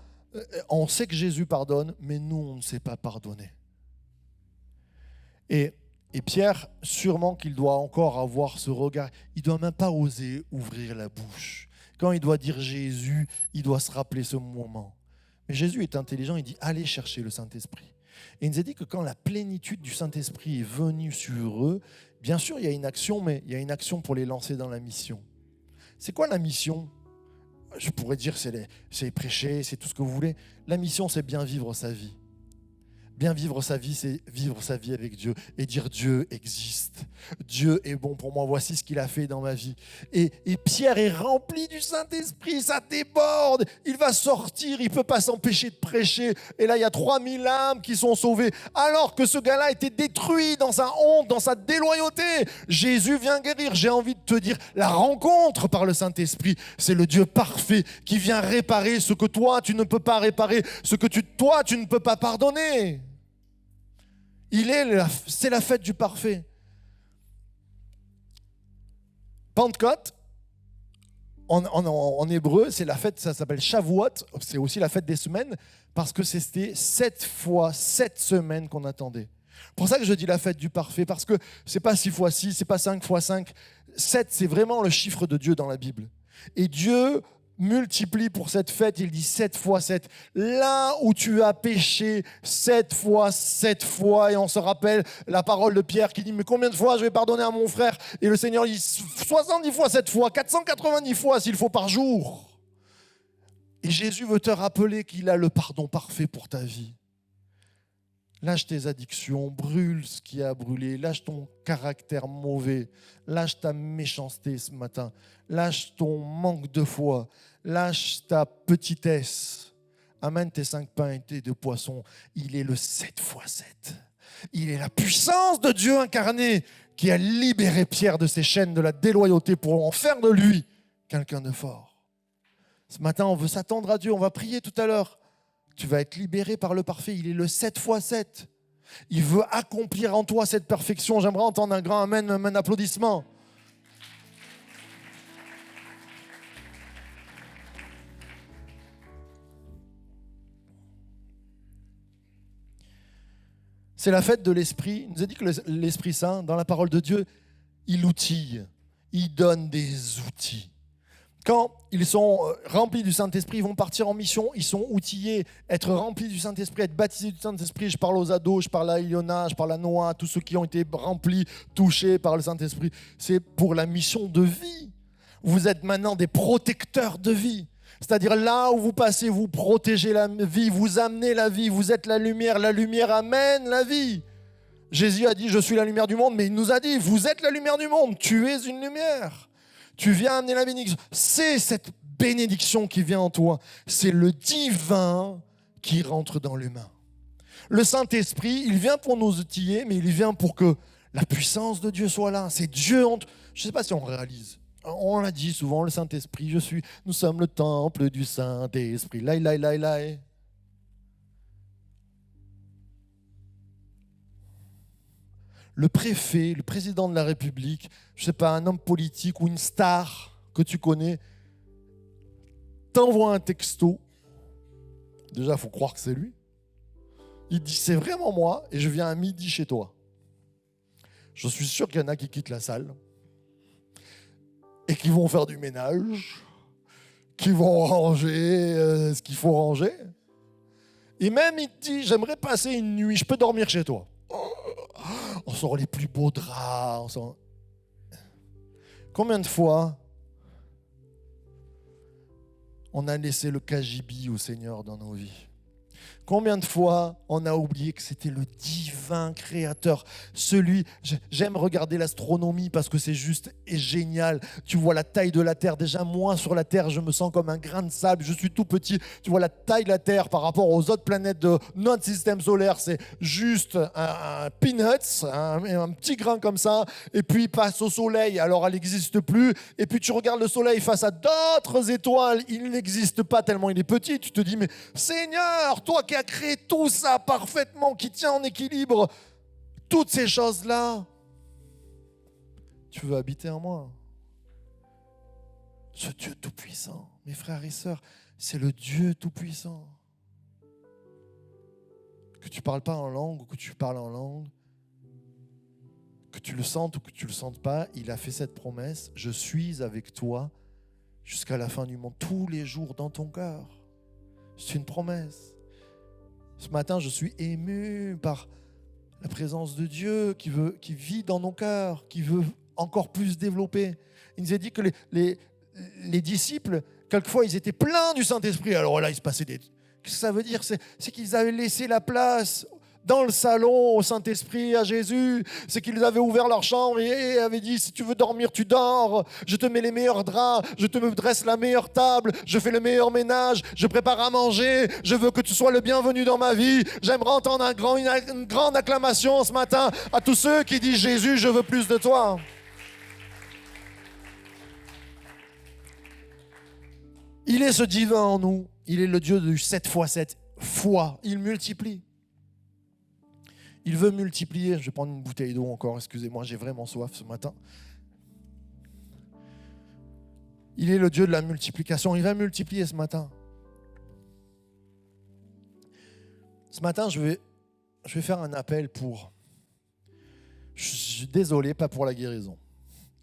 Speaker 1: on sait que Jésus pardonne, mais nous, on ne sait pas pardonner. Et Pierre, sûrement qu'il doit encore avoir ce regard. Il ne doit même pas oser ouvrir la bouche. Quand il doit dire Jésus, il doit se rappeler ce moment. Mais Jésus est intelligent, il dit, allez chercher le Saint-Esprit. Et il nous a dit que quand la plénitude du Saint-Esprit est venue sur eux, bien sûr, il y a une action, mais il y a une action pour les lancer dans la mission. C'est quoi la mission ? Je pourrais dire c'est prêcher, c'est tout ce que vous voulez. La mission, c'est bien vivre sa vie. Bien vivre sa vie, c'est vivre sa vie avec Dieu et dire Dieu existe. Dieu est bon pour moi, voici ce qu'il a fait dans ma vie. Et Pierre est rempli du Saint-Esprit, ça déborde. Il va sortir, il ne peut pas s'empêcher de prêcher. Et là, il y a 3000 âmes qui sont sauvées. Alors que ce gars-là était détruit dans sa honte, dans sa déloyauté. Jésus vient guérir. J'ai envie de te dire, la rencontre par le Saint-Esprit, c'est le Dieu parfait qui vient réparer ce que toi, tu ne peux pas réparer, ce que toi, tu ne peux pas pardonner. C'est la fête du parfait. Pentecôte, en hébreu, c'est la fête, ça s'appelle Shavuot, c'est aussi la fête des semaines, parce que c'était 7 fois 7 semaines qu'on attendait. Pour ça que je dis la fête du parfait, parce que c'est pas 6 fois 6, c'est pas 5 fois 5. 7, c'est vraiment le chiffre de Dieu dans la Bible. Et Dieu multiplie pour cette fête, il dit 7 fois 7. Là où tu as péché 7 fois 7 fois, et on se rappelle la parole de Pierre qui dit, mais combien de fois je vais pardonner à mon frère ? Et le Seigneur dit 70 fois 7 fois, 490 fois s'il faut par jour. Et Jésus veut te rappeler qu'il a le pardon parfait pour ta vie. Lâche tes addictions, brûle ce qui a brûlé, lâche ton caractère mauvais, lâche ta méchanceté ce matin, lâche ton manque de foi, lâche ta petitesse. Amène tes 5 pains et tes 2 poissons. Il est le 7 fois 7. Il est la puissance de Dieu incarné qui a libéré Pierre de ses chaînes de la déloyauté pour en faire de lui quelqu'un de fort. Ce matin, on veut s'attendre à Dieu, on va prier tout à l'heure. Tu vas être libéré par le parfait. Il est le 7 fois 7. Il veut accomplir en toi cette perfection. J'aimerais entendre un grand amen, un applaudissement. C'est la fête de l'Esprit. Il nous a dit que l'Esprit Saint, dans la parole de Dieu, il outille, il donne des outils. Quand ils sont remplis du Saint-Esprit, ils vont partir en mission, ils sont outillés, être remplis du Saint-Esprit, être baptisés du Saint-Esprit. Je parle aux ados, je parle à Iona, je parle à Noah, tous ceux qui ont été remplis, touchés par le Saint-Esprit. C'est pour la mission de vie. Vous êtes maintenant des protecteurs de vie. C'est-à-dire là où vous passez, vous protégez la vie, vous amenez la vie, vous êtes la lumière amène la vie. Jésus a dit, je suis la lumière du monde, mais il nous a dit, vous êtes la lumière du monde, tu es une lumière. Tu viens amener la bénédiction. C'est cette bénédiction qui vient en toi. C'est le divin qui rentre dans l'humain. Le Saint-Esprit, il vient pour nous outiller, mais il vient pour que la puissance de Dieu soit là. C'est Dieu. Je ne sais pas si on réalise. On l'a dit souvent, le Saint-Esprit, nous sommes le temple du Saint-Esprit. Laï, laï, laï, laï. Le préfet, le président de la République, je ne sais pas, un homme politique ou une star que tu connais, t'envoie un texto. Déjà, il faut croire que c'est lui. Il dit, c'est vraiment moi et je viens à midi chez toi. Je suis sûr qu'il y en a qui quittent la salle et qui vont faire du ménage, qui vont ranger ce qu'il faut ranger. Et même, il te dit, j'aimerais passer une nuit, je peux dormir chez toi. On sort les plus beaux draps. Combien de fois on a laissé le cagibi au Seigneur dans nos vies? Combien de fois on a oublié que c'était le divin créateur, j'aime regarder l'astronomie parce que c'est juste et génial. Tu vois la taille de la Terre, déjà moi sur la Terre, je me sens comme un grain de sable, je suis tout petit. Tu vois la taille de la Terre par rapport aux autres planètes de notre système solaire, c'est juste un peanuts, un petit grain comme ça, et puis il passe au soleil, alors elle n'existe plus, et puis tu regardes le soleil face à d'autres étoiles, il n'existe pas tellement il est petit, tu te dis mais Seigneur, toi qui as créé tout ça parfaitement, qui tient en équilibre toutes ces choses-là, tu veux habiter en moi. Ce Dieu tout-puissant, mes frères et sœurs, c'est le Dieu tout-puissant. Que tu ne parles pas en langue ou que tu parles en langue, que tu le sentes ou que tu ne le sentes pas, il a fait cette promesse, je suis avec toi jusqu'à la fin du monde, tous les jours dans ton cœur. C'est une promesse. Ce matin, je suis ému par la présence de Dieu qui vit dans nos cœurs, qui veut encore plus développer. Il nous a dit que les disciples, quelquefois, ils étaient pleins du Saint-Esprit. Alors là, il se passait des... Qu'est-ce que ça veut dire ? C'est qu'ils avaient laissé la place dans le salon au Saint-Esprit, à Jésus. C'est qu'ils avaient ouvert leur chambre et avaient dit, si tu veux dormir, tu dors. Je te mets les meilleurs draps, je te dresse la meilleure table, je fais le meilleur ménage, je prépare à manger, je veux que tu sois le bienvenu dans ma vie. J'aimerais entendre une grande acclamation ce matin à tous ceux qui disent, Jésus, je veux plus de toi. Il est ce divin en nous. Il est le Dieu du 7 x 7 fois. Il multiplie. Il veut multiplier. Je vais prendre une bouteille d'eau encore. Excusez-moi, j'ai vraiment soif ce matin. Il est le Dieu de la multiplication. Il va multiplier ce matin. Ce matin, je vais faire un appel pour... Je suis désolé, pas pour la guérison.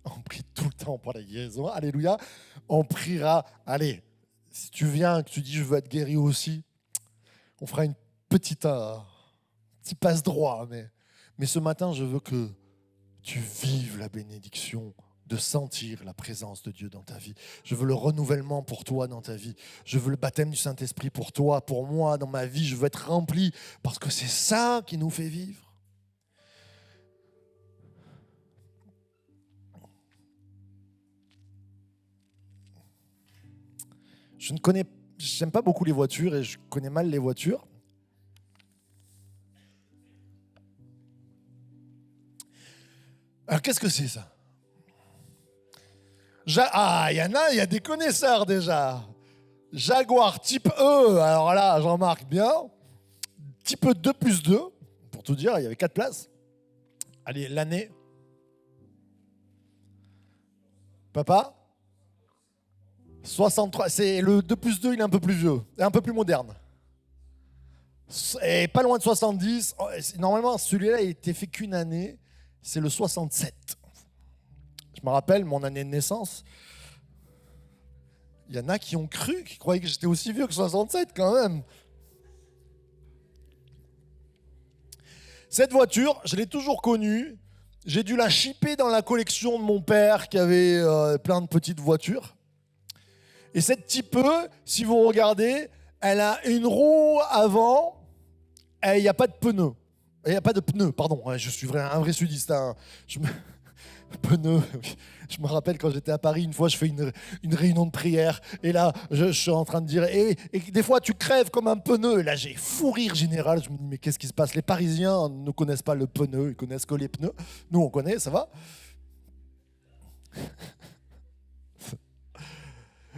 Speaker 1: On prie tout le temps pour la guérison. Alléluia. On priera. Allez, si tu viens, que tu dis je veux être guéri aussi, on fera une petite... petit passe-droit, mais ce matin, je veux que tu vives la bénédiction de sentir la présence de Dieu dans ta vie. Je veux le renouvellement pour toi dans ta vie. Je veux le baptême du Saint-Esprit pour toi, pour moi, dans ma vie. Je veux être rempli parce que c'est ça qui nous fait vivre. J'aime pas beaucoup les voitures et je connais mal les voitures. Alors, qu'est-ce que c'est ça ? il y a des connaisseurs déjà. Jaguar type E, alors là, j'en marque bien. Type 2+2, pour tout dire, il y avait 4 places. Allez, l'année. Papa ? 63, c'est le 2+2, il est un peu plus vieux, et un peu plus moderne. Et pas loin de 70. Normalement, celui-là, il était fait qu'une année. C'est le 67. Je me rappelle mon année de naissance. Il y en a qui ont cru, qui croyaient que j'étais aussi vieux que 67 quand même. Cette voiture, je l'ai toujours connue. J'ai dû la shipper dans la collection de mon père qui avait plein de petites voitures. Et cette Type E, si vous regardez, elle a une roue avant et il n'y a pas de pneus. Il n'y a pas de pneus, pardon. Je suis un vrai sudiste. Hein. Pneus. Je me rappelle quand j'étais à Paris, une fois, je fais une réunion de prière. Et là, je suis en train de dire, et des fois, tu crèves comme un pneu. Et là, j'ai fou rire général. Je me dis, mais qu'est-ce qui se passe? Les Parisiens ne connaissent pas le pneu, ils connaissent que les pneus. Nous, on connaît, ça va?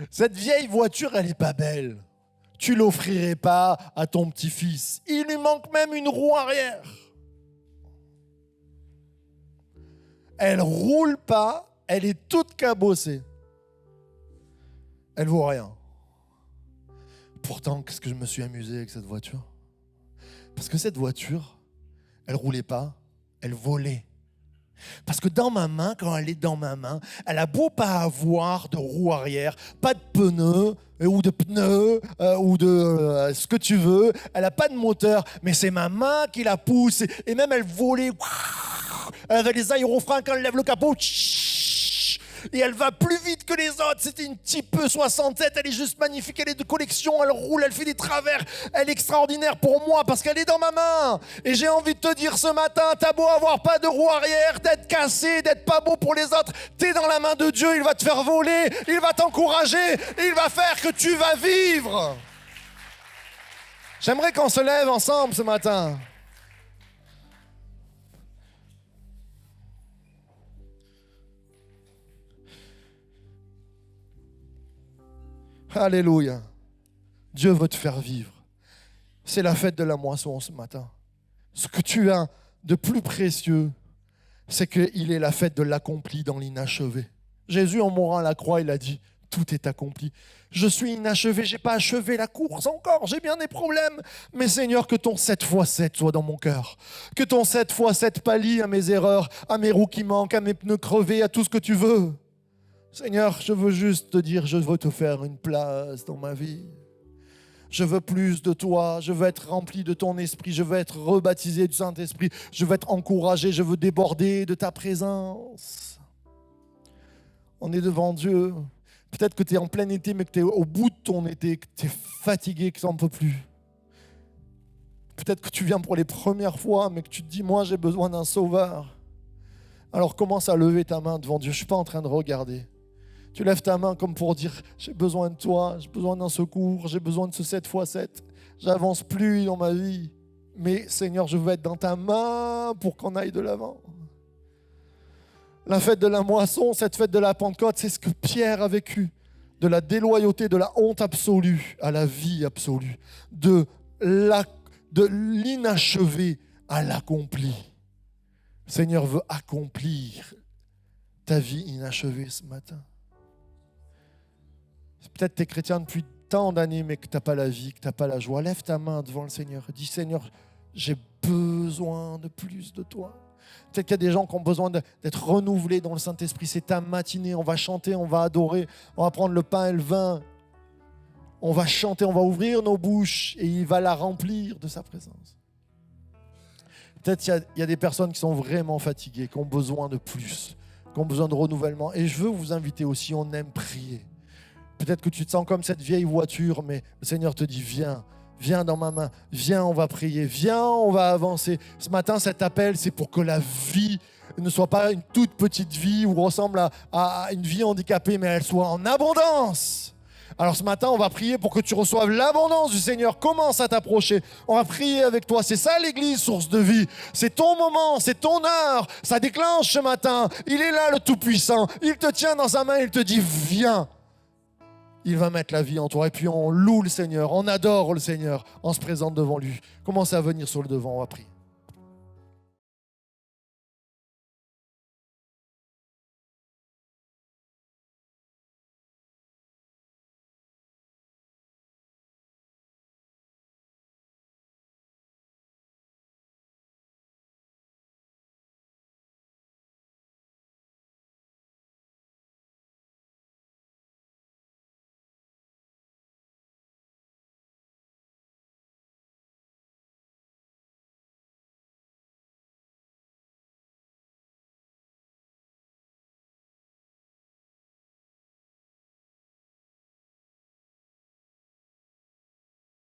Speaker 1: Cette vieille voiture, elle n'est pas belle. Tu l'offrirais pas à ton petit-fils. Il lui manque même une roue arrière. Elle roule pas, elle est toute cabossée. Elle vaut rien. Pourtant, qu'est-ce que je me suis amusé avec cette voiture? Parce que cette voiture, elle roulait pas, elle volait. Parce que dans ma main, quand elle est dans ma main, elle a beau pas avoir de roue arrière, pas de pneus, ou de pneus, ou de ce que tu veux, elle n'a pas de moteur, mais c'est ma main qui la pousse, et même elle volait, elle avait les aérofreins quand elle lève le capot, et elle va plus vite que les autres. C'était une type 67, elle est juste magnifique, elle est de collection, elle roule, elle fait des travers, elle est extraordinaire pour moi parce qu'elle est dans ma main. Et j'ai envie de te dire ce matin, t'as beau avoir pas de roue arrière, d'être cassé, d'être pas beau pour les autres, t'es dans la main de Dieu, il va te faire voler, il va t'encourager, et il va faire que tu vas vivre. J'aimerais qu'on se lève ensemble ce matin. Alléluia. Dieu veut te faire vivre. C'est la fête de la moisson ce matin. Ce que tu as de plus précieux, c'est qu'il est la fête de l'accompli dans l'inachevé. Jésus, en mourant à la croix, il a dit, tout est accompli. Je suis inachevé, je n'ai pas achevé la course encore, j'ai bien des problèmes. Mais Seigneur, que ton 7x7 soit dans mon cœur. Que ton 7x7 pallie à mes erreurs, à mes roues qui manquent, à mes pneus crevés, à tout ce que tu veux. Seigneur, je veux juste te dire, je veux te faire une place dans ma vie. Je veux plus de toi, je veux être rempli de ton esprit, je veux être rebaptisé du Saint-Esprit, je veux être encouragé, je veux déborder de ta présence. On est devant Dieu. Peut-être que tu es en plein été, mais que tu es au bout de ton été, que tu es fatigué, que tu n'en peux plus. Peut-être que tu viens pour les premières fois, mais que tu te dis, moi j'ai besoin d'un sauveur. Alors commence à lever ta main devant Dieu. Je ne suis pas en train de regarder. Tu lèves ta main comme pour dire, j'ai besoin de toi, j'ai besoin d'un secours, j'ai besoin de ce 7x7. J'avance plus dans ma vie. Mais Seigneur, je veux être dans ta main pour qu'on aille de l'avant. La fête de la moisson, cette fête de la Pentecôte, c'est ce que Pierre a vécu. De la déloyauté, de la honte absolue à la vie absolue. De l'inachevé à l'accompli. Le Seigneur veut accomplir ta vie inachevée ce matin. Peut-être que tu es chrétien depuis tant d'années, mais que tu n'as pas la vie, que tu n'as pas la joie. Lève ta main devant le Seigneur. Dis, Seigneur, j'ai besoin de plus de toi. Peut-être qu'il y a des gens qui ont besoin d'être renouvelés dans le Saint-Esprit. C'est ta matinée, on va chanter, on va adorer, on va prendre le pain et le vin. On va chanter, on va ouvrir nos bouches et il va la remplir de sa présence. Peut-être qu'il y a des personnes qui sont vraiment fatiguées, qui ont besoin de plus, qui ont besoin de renouvellement. Et je veux vous inviter aussi, on aime prier. Peut-être que tu te sens comme cette vieille voiture, mais le Seigneur te dit, viens dans ma main, viens, on va prier, viens, on va avancer. Ce matin, cet appel, c'est pour que la vie ne soit pas une toute petite vie ou ressemble à une vie handicapée, mais elle soit en abondance. Alors ce matin, on va prier pour que tu reçoives l'abondance du Seigneur. Commence à t'approcher. On va prier avec toi. C'est ça l'Église, source de vie. C'est ton moment, c'est ton heure. Ça déclenche ce matin. Il est là, le Tout-Puissant. Il te tient dans sa main, il te dit, viens. Il va mettre la vie en toi. Et puis on loue le Seigneur, on adore le Seigneur, on se présente devant lui. Commencez à venir sur le devant, on va prier.